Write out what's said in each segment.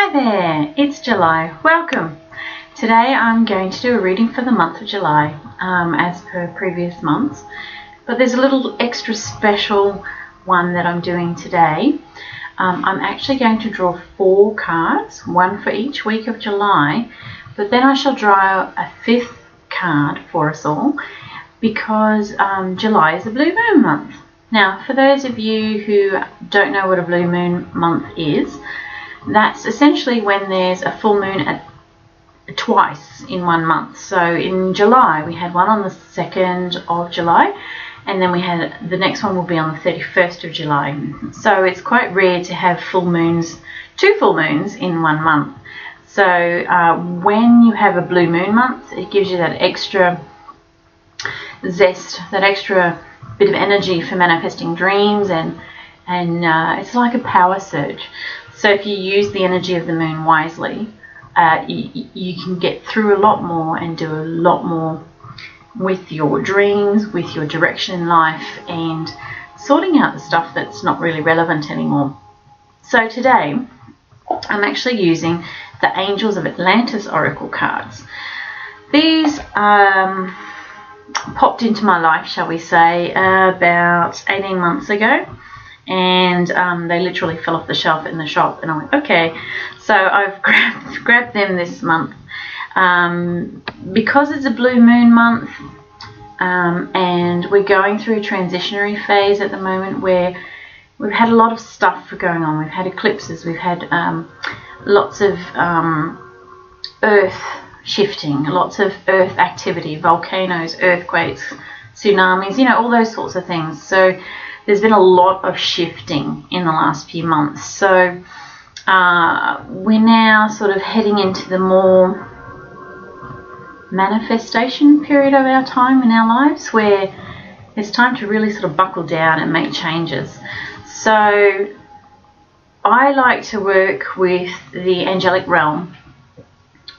Hi there, it's July. Welcome. Today I'm going to do a reading for the month of July, as per previous months. But there's a little extra special one that I'm doing today. I'm actually going to draw 4 cards, one for each week of July, but then I shall draw a 5th card for us all because July is a blue moon month. Now, for those of you who don't know what a blue moon month is, that's essentially when there's a full moon twice in one month. So in July we had one on the 2nd of July, and then we had the next one will be on the 31st of July. So it's quite rare to have full moons, 2 full moons in one month. So when you have a blue moon month, it gives you that extra zest, that extra bit of energy for manifesting dreams, and it's like a power surge. So if you use the energy of the moon wisely, you can get through a lot more and do a lot more with your dreams, with your direction in life, and sorting out the stuff that's not really relevant anymore. So today I'm actually using the Angels of Atlantis Oracle cards. These popped into my life, shall we say, about 18 months ago. And they literally fell off the shelf in the shop, and I went, okay. So I've grabbed them this month because it's a blue moon month, and we're going through a transitionary phase at the moment where we've had a lot of stuff going on. We've had eclipses, we've had lots of earth shifting, lots of earth activity, volcanoes, earthquakes, tsunamis, all those sorts of things. So there's been a lot of shifting in the last few months. So we're now sort of heading into the more manifestation period of our time in our lives, where it's time to really sort of buckle down and make changes. So I like to work with the angelic realm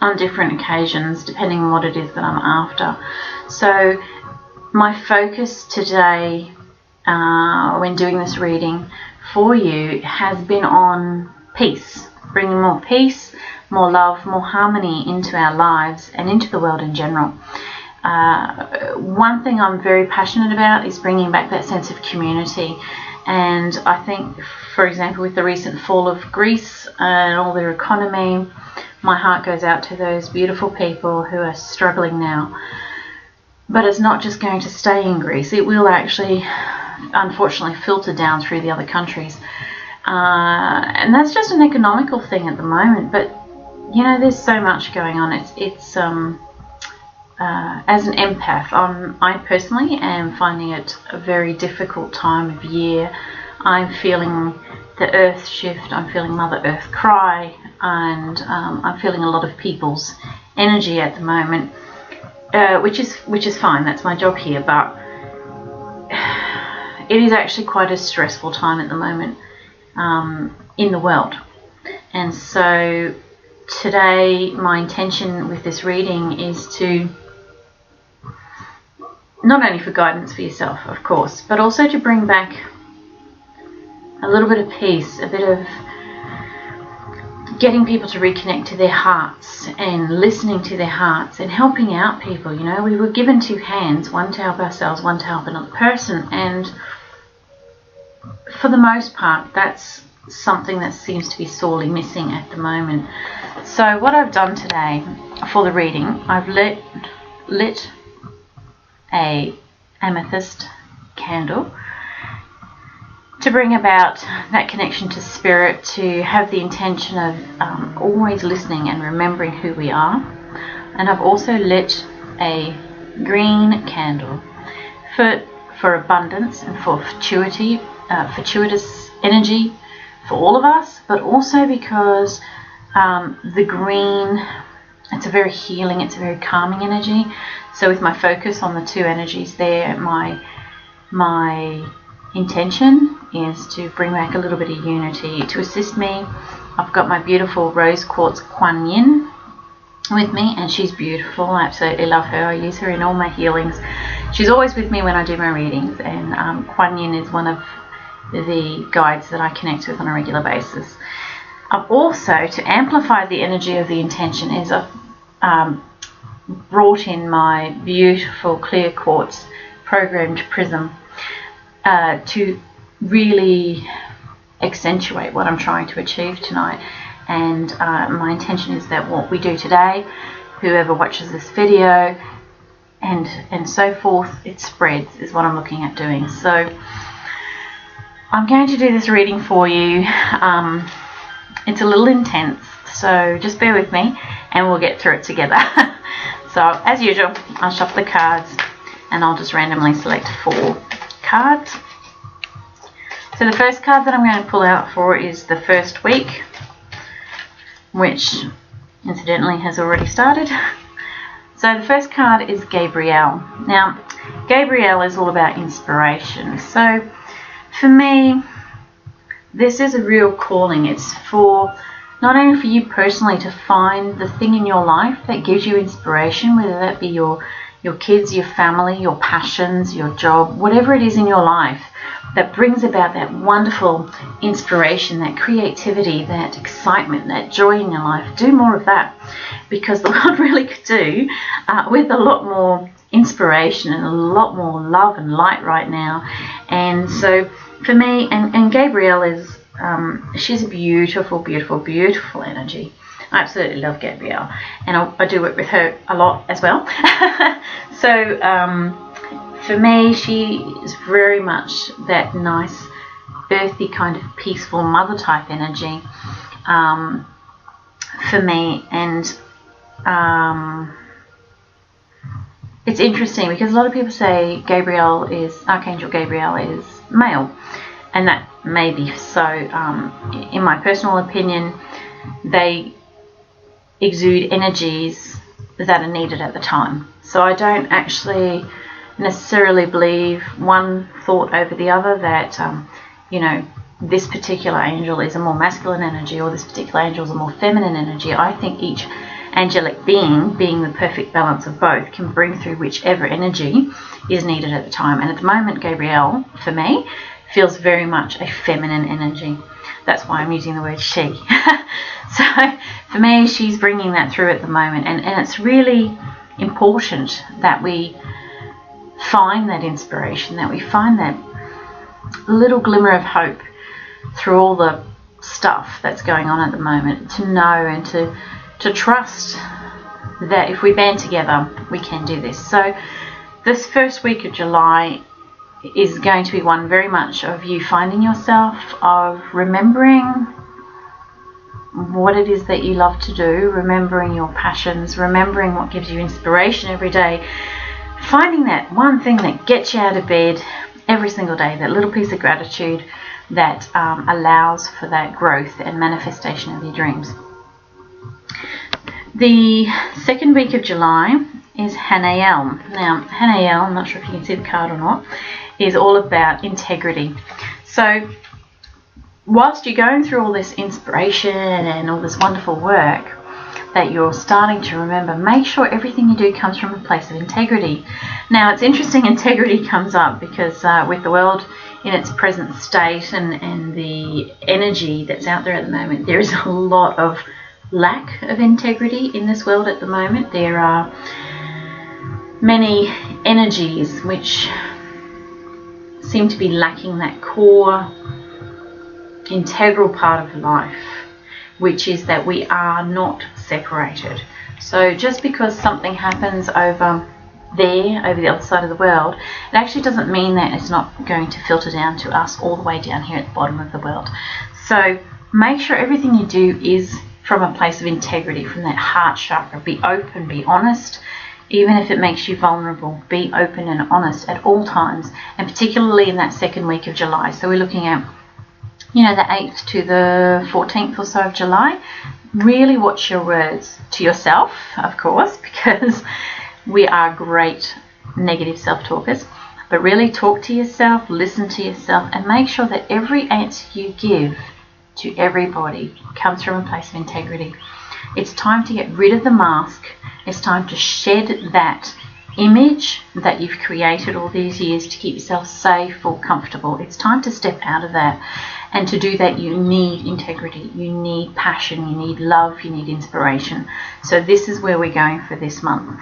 on different occasions, depending on what it is that I'm after. So my focus today, when doing this reading for you, has been on peace, bringing more peace, more love, more harmony into our lives and into the world in general. One thing I'm very passionate about is bringing back that sense of community, and I think, for example, with the recent fall of Greece and all their economy, my heart goes out to those beautiful people who are struggling now. But it's not just going to stay in Greece. It will actually, unfortunately, filter down through the other countries. And that's just an economical thing at the moment. But, there's so much going on. It's as an empath, I personally am finding it a very difficult time of year. I'm feeling the earth shift. I'm feeling Mother Earth cry. And I'm feeling a lot of people's energy at the moment. Which is fine, that's my job here, but it is actually quite a stressful time at the moment in the world. And so today my intention with this reading is to not only for guidance for yourself, of course, but also to bring back a little bit of peace, a bit of getting people to reconnect to their hearts and listening to their hearts and helping out people. We were given 2 hands, one to help ourselves, one to help another person, and for the most part that's something that seems to be sorely missing at the moment. So what I've done today for the reading, I've lit a amethyst candle to bring about that connection to spirit, to have the intention of always listening and remembering who we are. And I've also lit a green candle for abundance and for fortuitous energy for all of us, but also because the green, it's a very healing, it's a very calming energy. So with my focus on the 2 energies there, my intention is to bring back a little bit of unity. To assist me, I've got my beautiful rose quartz Kuan Yin with me, and she's beautiful. I absolutely love her. I use her in all my healings. She's always with me when I do my readings, and Kuan Yin is one of the guides that I connect with on a regular basis. I've also, to amplify the energy of the intention, is I've brought in my beautiful clear quartz programmed prism to really accentuate what I'm trying to achieve tonight. And my intention is that what we do today, whoever watches this video and so forth, it spreads, is what I'm looking at doing. So I'm going to do this reading for you. It's a little intense, so just bear with me and we'll get through it together. So as usual, I'll shuffle the cards and I'll just randomly select 4 cards. So the first card that I'm going to pull out for is the first week, which incidentally has already started. So the first card is Gabrielle. Now, Gabrielle is all about inspiration. So for me, this is a real calling. It's for not only for you personally to find the thing in your life that gives you inspiration, whether that be your kids, your family, your passions, your job, whatever it is in your life that brings about that wonderful inspiration, that creativity, that excitement, that joy in your life. Do more of that, because the world really could do with a lot more inspiration and a lot more love and light right now. And so for me, and Gabrielle is, she's a beautiful, beautiful, beautiful energy. I absolutely love Gabrielle, and I do work with her a lot as well. So for me, she is very much that nice, earthy kind of peaceful mother type energy for me. And it's interesting because a lot of people say Archangel Gabriel is male, and that may be so. In my personal opinion, they exude energies that are needed at the time. So I don't actually necessarily believe one thought over the other, that this particular angel is a more masculine energy or this particular angel is a more feminine energy. I think each angelic being the perfect balance of both, can bring through whichever energy is needed at the time. And at the moment, Gabrielle, for me, feels very much a feminine energy. That's why I'm using the word she. So for me, she's bringing that through at the moment, and it's really important that we find that inspiration, that we find that little glimmer of hope through all the stuff that's going on at the moment, to know and to trust that if we band together, we can do this. So this first week of July is going to be one very much of you finding yourself, of remembering what it is that you love to do, remembering your passions, remembering what gives you inspiration every day, finding that one thing that gets you out of bed every single day, that little piece of gratitude that allows for that growth and manifestation of your dreams. The second week of July is Hanael. Now, Hanael, I'm not sure if you can see the card or not, is all about integrity. So whilst you're going through all this inspiration and all this wonderful work that you're starting to remember, make sure everything you do comes from a place of integrity. Now, it's interesting integrity comes up because with the world in its present state and the energy that's out there at the moment, there is a lot of lack of integrity in this world at the moment. There are many energies which seem to be lacking that core integral part of life, which is that we are not separated. So just because something happens over there, over the other side of the world, it actually doesn't mean that it's not going to filter down to us all the way down here at the bottom of the world. So make sure everything you do is from a place of integrity, from that heart chakra. Be open, be honest, even if it makes you vulnerable. Be open and honest at all times, and particularly in that second week of July. So we're looking at, the 8th to the 14th or so of July. Really watch your words to yourself, of course, because we are great negative self-talkers. But really talk to yourself, listen to yourself, and make sure that every answer you give to everybody comes from a place of integrity. It's time to get rid of the mask. It's time to shed that image that you've created all these years to keep yourself safe or comfortable. It's time to step out of that. And to do that, you need integrity, you need passion, you need love, you need inspiration. So this is where we're going for this month.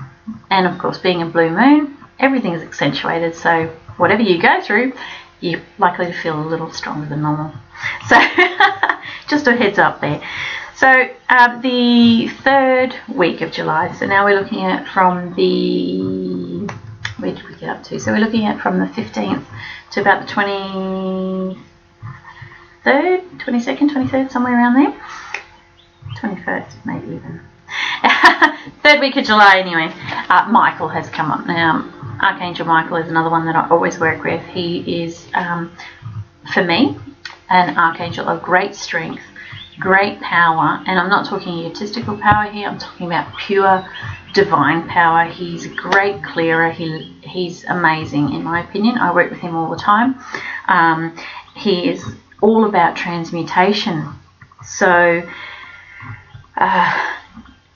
And of course, being a blue moon, everything is accentuated. So whatever you go through, you're likely to feel a little stronger than normal. So just a heads up there. So the third week of July, so now we're looking at from the, where did we get up to? So we're looking at from the 15th to about the 23rd, 22nd, 23rd, somewhere around there. 21st, maybe even. Third week of July anyway. Michael has come up now. Archangel Michael is another one that I always work with. He is, for me, an archangel of great strength, great power, and I'm not talking egotistical power here, I'm talking about pure divine power. He's a great clearer. He's amazing in my opinion. I work with him all the time. He is all about transmutation. So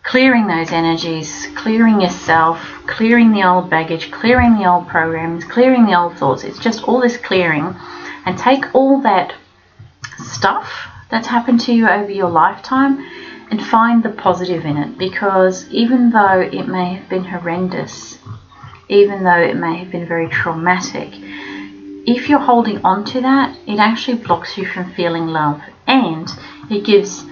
clearing those energies, clearing yourself, clearing the old baggage, clearing the old programs, clearing the old thoughts. It's just all this clearing, and take all that stuff that's happened to you over your lifetime and find the positive in it, because even though it may have been horrendous, even though it may have been very traumatic, if you're holding on to that, it actually blocks you from feeling love, and it gives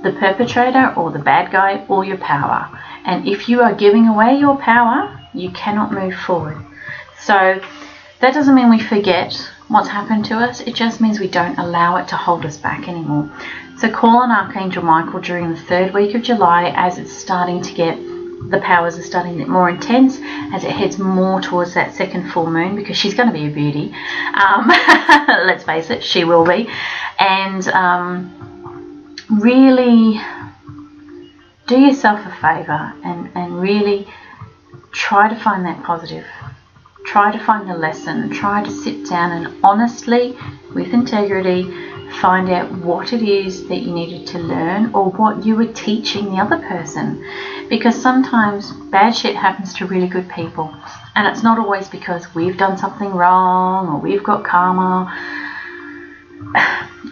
the perpetrator or the bad guy all your power. And if you are giving away your power, you cannot move forward. So that doesn't mean we forget what's happened to us. It just means we don't allow it to hold us back anymore. So call on Archangel Michael during the third week of July, as it's starting to get, the powers are starting to get more intense, as it heads more towards that second full moon, because she's going to be a beauty. Let's face it, she will be. And really do yourself a favour and really try to find that positive. Try to find the lesson. Try to sit down and honestly, with integrity, find out what it is that you needed to learn, or what you were teaching the other person. Because sometimes bad shit happens to really good people, and it's not always because we've done something wrong or we've got karma.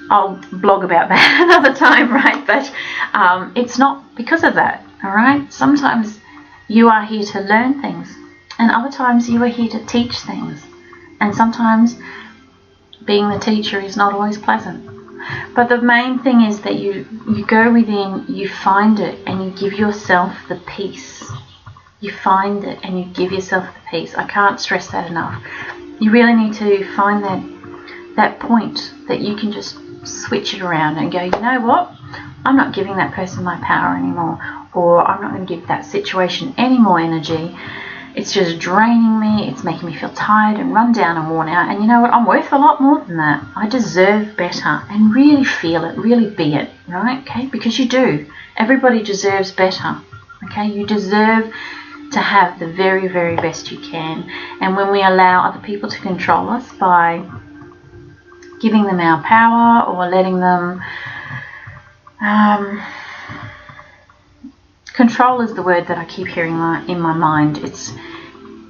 I'll blog about that another time, right? But it's not because of that, all right? Sometimes you are here to learn things, and other times you are here to teach things. And sometimes being the teacher is not always pleasant. But the main thing is that you go within, you find it, and you give yourself the peace. You find it and you give yourself the peace. I can't stress that enough. You really need to find that point that you can just switch it around and go, you know what? I'm not giving that person my power anymore, or I'm not going to give that situation any more energy. It's just draining me. It's making me feel tired and run down and worn out. And you know what? I'm worth a lot more than that. I deserve better. And really feel it. Really be it. Right? Okay? Because you do. Everybody deserves better. Okay? You deserve to have the very, very best you can. And when we allow other people to control us by giving them our power, or letting them... control is the word that I keep hearing in my mind. It's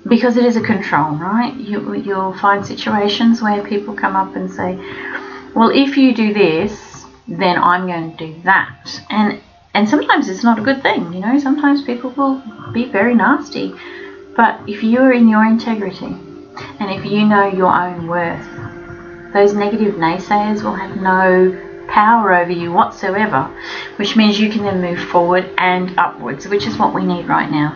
because it is a control, right? You'll find situations where people come up and say, well, if you do this, then I'm going to do that. And sometimes it's not a good thing, you know. Sometimes people will be very nasty. But if you're in your integrity, and if you know your own worth, those negative naysayers will have no power over you whatsoever, which means you can then move forward and upwards, which is what we need right now.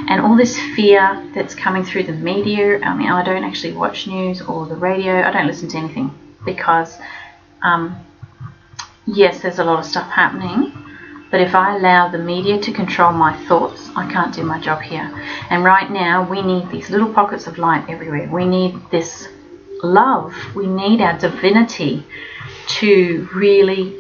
And all this fear that's coming through the media, I mean, I don't actually watch news or the radio, I don't listen to anything, because yes, there's a lot of stuff happening, but if I allow the media to control my thoughts, I can't do my job here. And right now we need these little pockets of light everywhere. We need this love, we need our divinity to really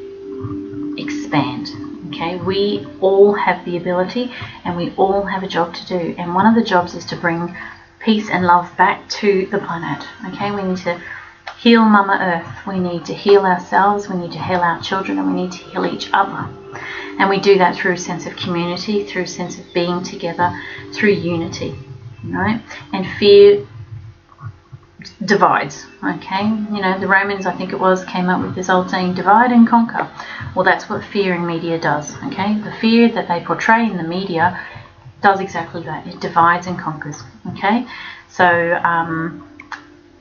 expand. Okay, we all have the ability, and we all have a job to do, and one of the jobs is to bring peace and love back to the planet. Okay, we need to heal Mama Earth, we need to heal ourselves, we need to heal our children, and we need to heal each other. And we do that through a sense of community, through a sense of being together, through unity. right? And fear divides, okay? You know, the Romans, I think it was, came up with this old saying, divide and conquer. Well, that's what fear in media does, okay? The fear that they portray in the media does exactly that. It divides and conquers, okay? So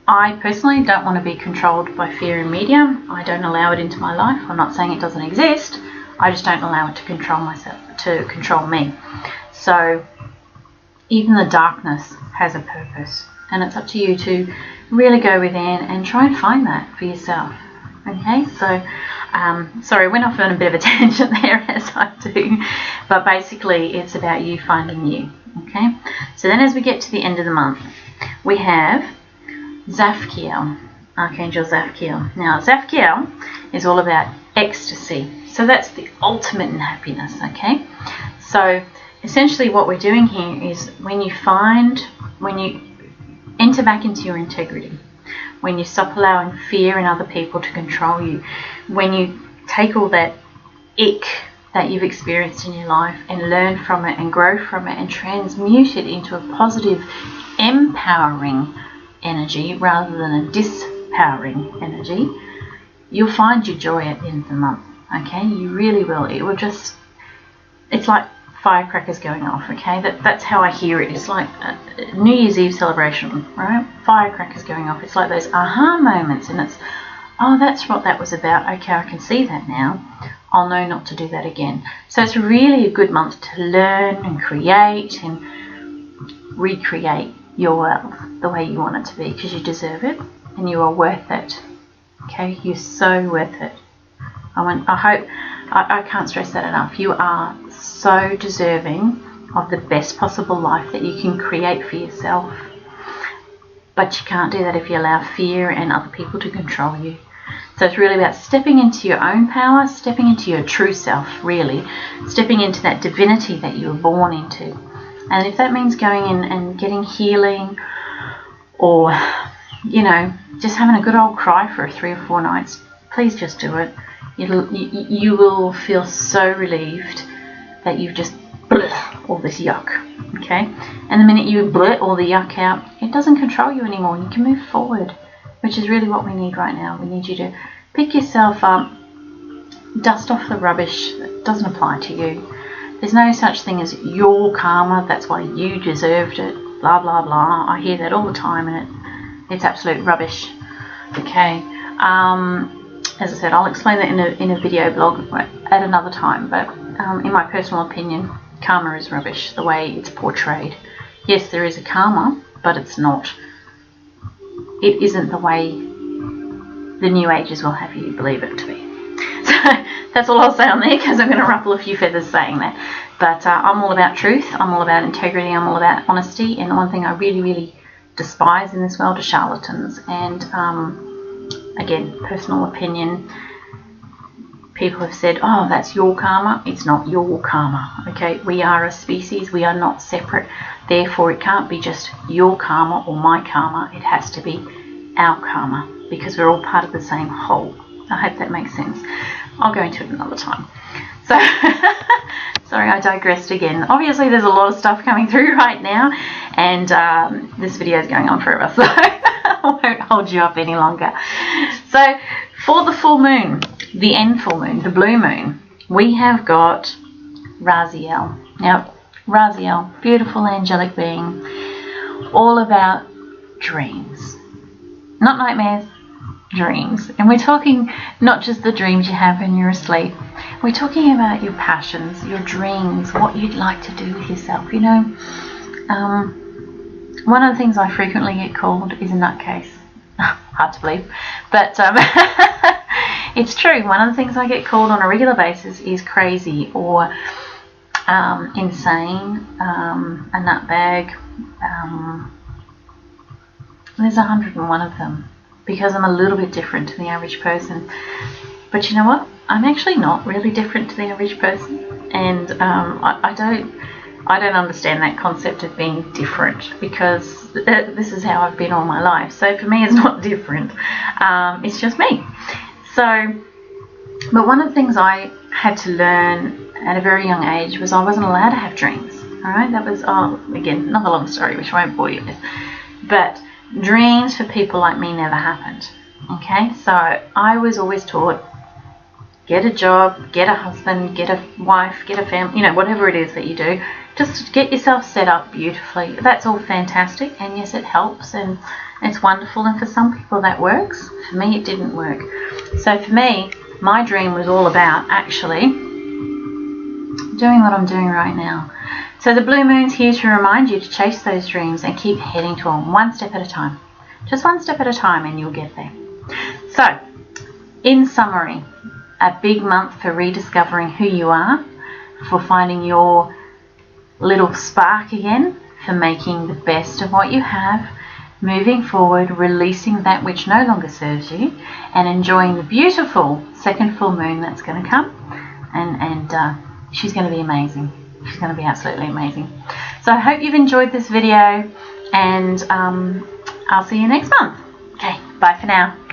I personally don't want to be controlled by fear in media. I don't allow it into my life. I'm not saying it doesn't exist. I just don't allow it to control me. So even the darkness has a purpose, and it's up to you to really go within and try and find that for yourself. Okay, so sorry, I went off on a bit of a tangent there, as I do, but basically it's about you finding you. Okay, so then as we get to the end of the month, we have Zaphkiel, Archangel Zaphkiel. Now Zaphkiel is all about ecstasy, so that's the ultimate in happiness. Okay, so essentially what we're doing here is when you enter back into your integrity, when you stop allowing fear and other people to control you, when you take all that ick that you've experienced in your life and learn from it and grow from it and transmute it into a positive, empowering energy rather than a dispowering energy, you'll find your joy at the end of the month. Okay, you really will. It will just, it's like firecrackers going off. Okay, that's how I hear it. It's like a New Year's Eve celebration, right? Firecrackers going off. It's like those aha moments, and it's, oh, that's what that was about. Okay, I can see that now. I'll know not to do that again. So it's really a good month to learn and create and recreate your world the way you want it to be, because you deserve it and you are worth it. Okay, you're so worth it. I can't stress that enough. You are so deserving of the best possible life that you can create for yourself. But you can't do that if you allow fear and other people to control you. So it's really about stepping into your own power, stepping into your true self, really. Stepping into that divinity that you were born into. And if that means going in and getting healing, or, you know, just having a good old cry for 3 or 4 nights, please just do it. You will feel so relieved that you've just bleh all this yuck, okay? And the minute you bleh all the yuck out, it doesn't control you anymore, and you can move forward, which is really what we need right now. We need you to pick yourself up, dust off the rubbish that doesn't apply to you. There's no such thing as your karma, that's why you deserved it, blah, blah, blah. I hear that all the time, and it's absolute rubbish, okay? As I said, I'll explain that in a video blog at another time, but in my personal opinion, karma is rubbish, the way it's portrayed. Yes, there is a karma, but it isn't the way the New Ages will have you believe it to be. So that's all I'll say on there, because I'm going to ruffle a few feathers saying that. But I'm all about truth, I'm all about integrity, I'm all about honesty, and the one thing I really, really despise in this world are charlatans. And again, personal opinion, people have said, oh, that's your karma. It's not your karma, okay? We are a species, we are not separate. Therefore, it can't be just your karma or my karma. It has to be our karma, because we're all part of the same whole. I hope that makes sense. I'll go into it another time. So, sorry, I digressed again. Obviously, there's a lot of stuff coming through right now, and this video is going on forever, so I won't hold you up any longer. So, for the full moon, the end full moon, the blue moon, we have got Raziel. Now, Raziel, beautiful angelic being, all about dreams. Not nightmares, dreams. And we're talking not just the dreams you have when you're asleep. We're talking about your passions, your dreams, what you'd like to do with yourself. You know, one of the things I frequently get called is a nutcase. Hard to believe, but it's true. One of the things I get called on a regular basis is crazy or insane, a nutbag. There's 101 of them, because I'm a little bit different to the average person. But you know what? I'm actually not really different to the average person, and I don't understand that concept of being different, because this is how I've been all my life. So for me, it's not different. It's just me. So, but one of the things I had to learn at a very young age was I wasn't allowed to have dreams. Alright, that was, again, another long story which I won't bore you with. But dreams for people like me never happened. Okay, so I was always taught, get a job, get a husband, get a wife, get a family, whatever it is that you do, just get yourself set up beautifully. That's all fantastic, and yes, it helps, and it's wonderful, and for some people that works. For me, it didn't work. So for me, my dream was all about actually doing what I'm doing right now. So the blue moon's here to remind you to chase those dreams and keep heading to them one step at a time. Just one step at a time and you'll get there. So, in summary, a big month for rediscovering who you are, for finding your little spark again, for making the best of what you have, moving forward, releasing that which no longer serves you, and enjoying the beautiful second full moon that's going to come. And she's going to be amazing. She's going to be absolutely amazing. So I hope you've enjoyed this video, and I'll see you next month. Okay, bye for now.